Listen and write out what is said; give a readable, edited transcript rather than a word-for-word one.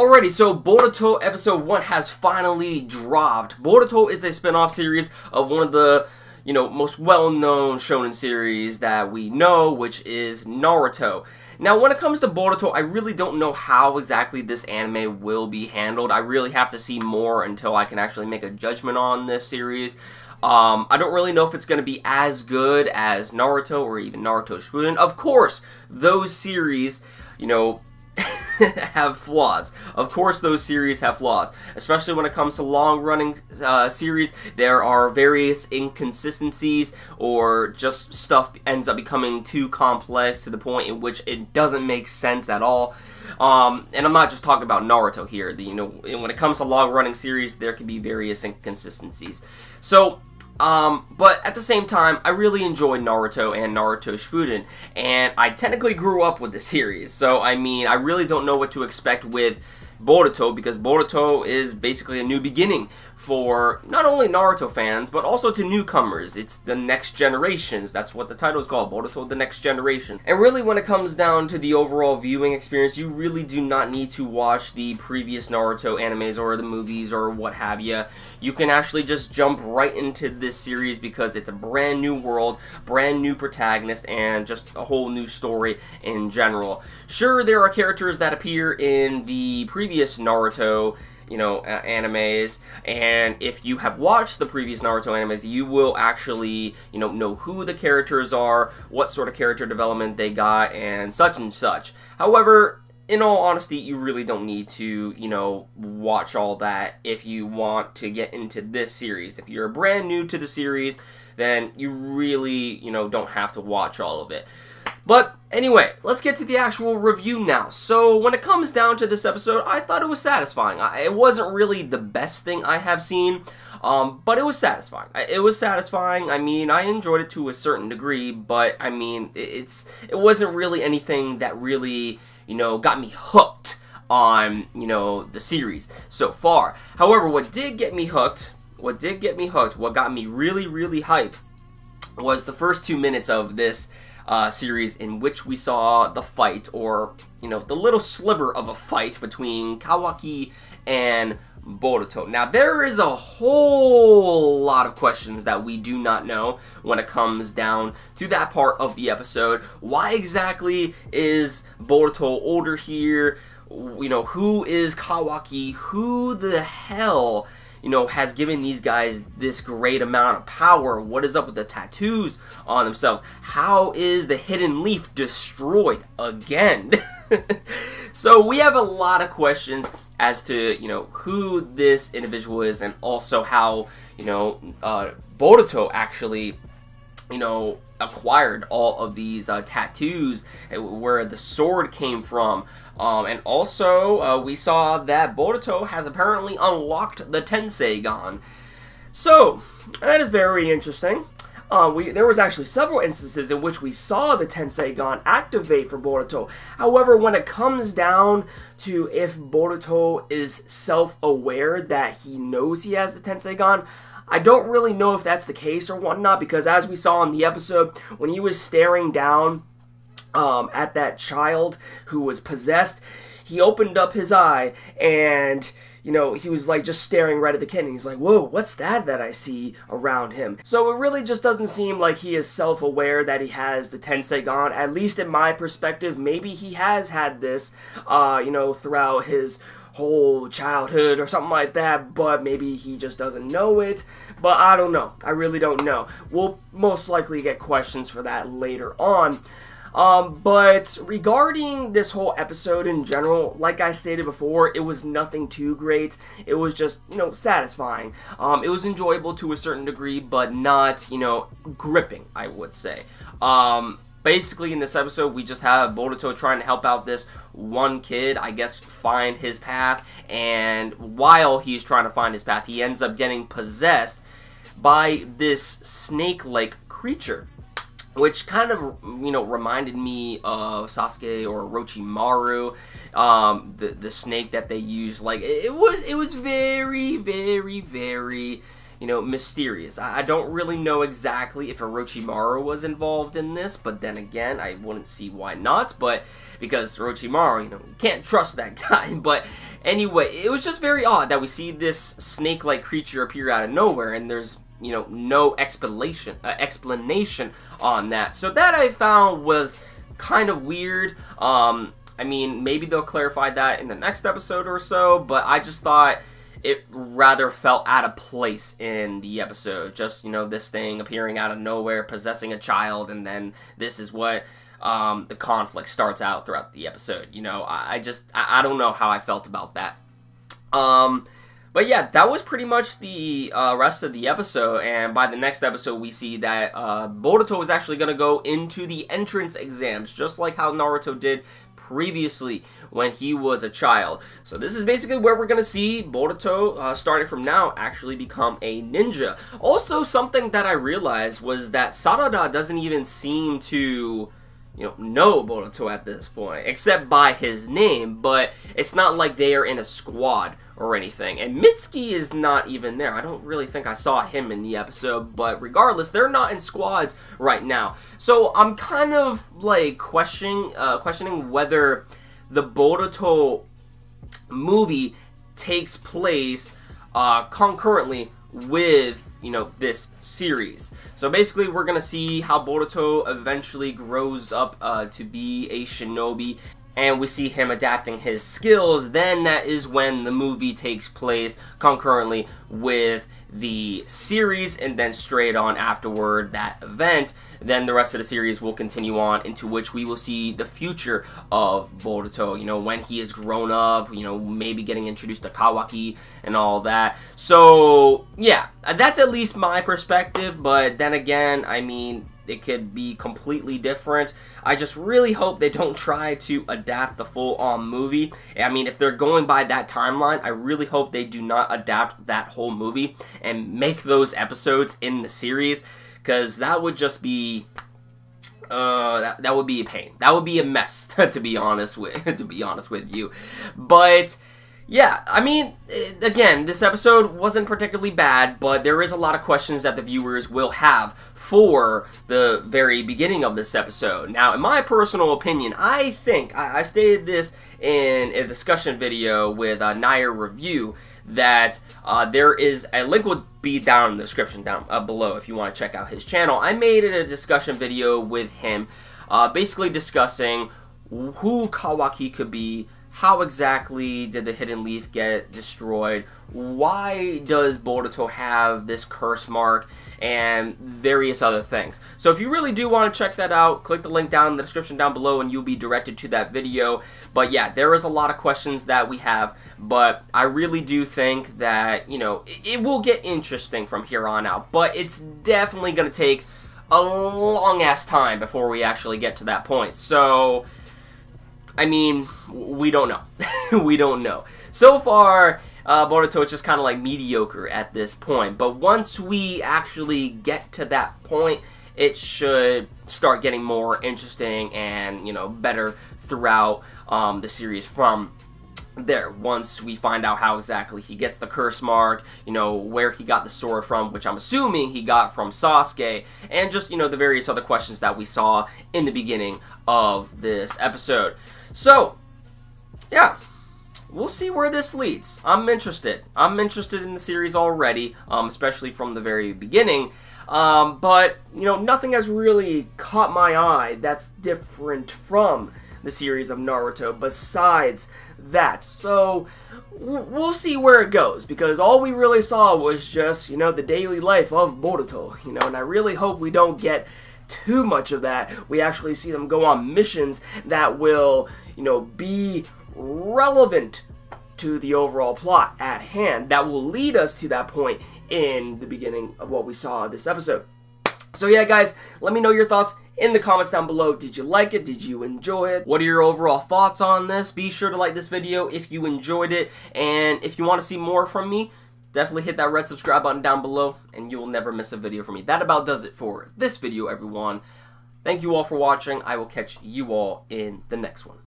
Alrighty, so Boruto episode 1 has finally dropped. Boruto is a spin-off series of one of the, most well-known shonen series that we know, which is Naruto. Now, when it comes to Boruto, I really don't know how exactly this anime will be handled. I really have to see more until I can actually make a judgment on this series. I don't really know if it's going to be as good as Naruto or even Naruto Shippuden. Of course, those series, have flaws. Of course those series have flaws, especially when it comes to long-running series. There are various inconsistencies, or just stuff ends up becoming too complex to the point in which it doesn't make sense at all. And I'm not just talking about Naruto here. When it comes to long-running series, there can be various inconsistencies. So but at the same time, I really enjoyed Naruto and Naruto Shippuden, and I technically grew up with the series, so I mean, I really don't know what to expect with Boruto, because Boruto is basically a new beginning for not only Naruto fans, but also to newcomers. It's the next generations. That's what the title is called, Boruto the Next Generation. And really, when it comes down to the overall viewing experience, you really do not need to watch the previous Naruto animes or the movies or what have you. You can actually just jump right into this series because it's a brand new world, brand new protagonist, and just a whole new story in general. Sure, there are characters that appear in the previous Naruto animes, and if you have watched the previous Naruto animes, you will actually, know who the characters are, what sort of character development they got, and such. However, in all honesty, you really don't need to, watch all that if you want to get into this series. If you're brand new to the series, then you really, don't have to watch all of it. But anyway, let's get to the actual review now. So when it comes down to this episode, I thought it was satisfying. It wasn't really the best thing I have seen, but it was satisfying. I mean, I enjoyed it to a certain degree, but I mean, it wasn't really anything that really, got me hooked on, the series so far. However, what did get me hooked, what got me really, really hyped, was the first 2 minutes of this series, in which we saw the fight, or the little sliver of a fight between Kawaki and Boruto. Now, there is a whole lot of questions that we do not know when it comes down to that part of the episode. Why exactly is Boruto older here? Who is Kawaki? Who the hell has given these guys this great amount of power? What is up with the tattoos on themselves? How is the hidden leaf destroyed again? So we have a lot of questions as to, who this individual is, and also how, Boruto actually, acquired all of these tattoos, where the sword came from. And also, we saw that Boruto has apparently unlocked the Tenseigan. So, that is very interesting. There was actually several instances in which we saw the Tenseigan activate for Boruto. However, when it comes down to if Boruto is self-aware that he knows he has the Tenseigan, I don't really know if that's the case or whatnot, because as we saw in the episode, when he was staring down at that child who was possessed, he opened up his eye, and he was like just staring right at the kid, and he's like, whoa, what's that I see around him? So it really just doesn't seem like he is self-aware that he has the Tenseigan, at least in my perspective. Maybe he has had this, throughout his whole childhood or something like that, but maybe he just doesn't know it. But I don't know. I really don't know. We'll most likely get questions for that later on. But regarding this whole episode in general, like I stated before, it was nothing too great. It was just, satisfying. It was enjoyable to a certain degree, but not, gripping, I would say. Basically, in this episode, we just have Boruto trying to help out this one kid, I guess, find his path, and while he's trying to find his path, he ends up getting possessed by this snake-like creature, which kind of, reminded me of Sasuke or Orochimaru, the snake that they use. Like, it was very, very, very, mysterious. I don't really know exactly if Orochimaru was involved in this, but then again, I wouldn't see why not, but because Orochimaru, you can't trust that guy. But Anyway, it was just very odd that we see this snake-like creature appear out of nowhere, and there's, you know, no explanation on that. So that I found was kind of weird. I mean, maybe they'll clarify that in the next episode or so, but I just thought it rather felt out of place in the episode. Just, you know, this thing appearing out of nowhere, possessing a child, and then this is what the conflict starts out throughout the episode. You know, I don't know how I felt about that. But yeah, that was pretty much the rest of the episode, and by the next episode we see that Boruto is actually going to go into the entrance exams, just like how Naruto did previously when he was a child. So this is basically where we're going to see Boruto, starting from now, actually become a ninja. Also, something that I realized was that Sarada doesn't even seem to, you know Boruto at this point, except by his name, but it's not like they are in a squad or anything. And Mitsuki is not even there. I don't really think I saw him in the episode, but regardless, they're not in squads right now. So I'm kind of like questioning whether the Boruto movie takes place concurrently with, you know, this series. So basically we're gonna see how Boruto eventually grows up to be a shinobi, and we see him adapting his skills. Then that is when the movie takes place concurrently with the series, and then straight on afterward that event, then the rest of the series will continue on, into which we will see the future of Boruto, you know, when he is grown up, you know, maybe getting introduced to Kawaki and all that. So yeah, that's at least my perspective, but then again, I mean, it could be completely different. I just really hope they don't try to adapt the full-on movie. I mean, if they're going by that timeline, I really hope they do not adapt that whole movie and make those episodes in the series, because that would just be that would be a pain. That would be a mess, to be honest with you. But yeah, I mean, again, this episode wasn't particularly bad, but there is a lot of questions that the viewers will have for the very beginning of this episode. Now, in my personal opinion, I think, I stated this in a discussion video with Nair Review, that there is, a link will be down in the description down below if you want to check out his channel. I made a discussion video with him, basically discussing who Kawaki could be, how exactly did the Hidden Leaf get destroyed, why does Boruto have this curse mark, and various other things. So if you really do want to check that out, click the link down in the description down below and you'll be directed to that video. But yeah, there is a lot of questions that we have, but I really do think that, you know, it will get interesting from here on out, but it's definitely going to take a long-ass time before we actually get to that point. So I mean, we don't know. We don't know. So far, Boruto is just kind of like mediocre at this point. But once we actually get to that point, it should start getting more interesting and, you know, better throughout the series from there. Once we find out how exactly he gets the curse mark, you know, where he got the sword from, which I'm assuming he got from Sasuke, and just, you know, the various other questions that we saw in the beginning of this episode. So, yeah, we'll see where this leads. I'm interested. I'm interested in the series already, especially from the very beginning. But, you know, nothing has really caught my eye that's different from the series of Naruto besides that. So, we'll see where it goes, because all we really saw was just, you know, the daily life of Boruto, you know, and I really hope we don't get too much of that. We actually see them go on missions that will, you know, be relevant to the overall plot at hand, that will lead us to that point in the beginning of what we saw this episode. So yeah, guys, let me know your thoughts in the comments down below. Did you like it? Did you enjoy it? What are your overall thoughts on this? Be sure to like this video if you enjoyed it, and if you want to see more from me, definitely hit that red subscribe button down below, and you will never miss a video from me. That about does it for this video, everyone. Thank you all for watching. I will catch you all in the next one.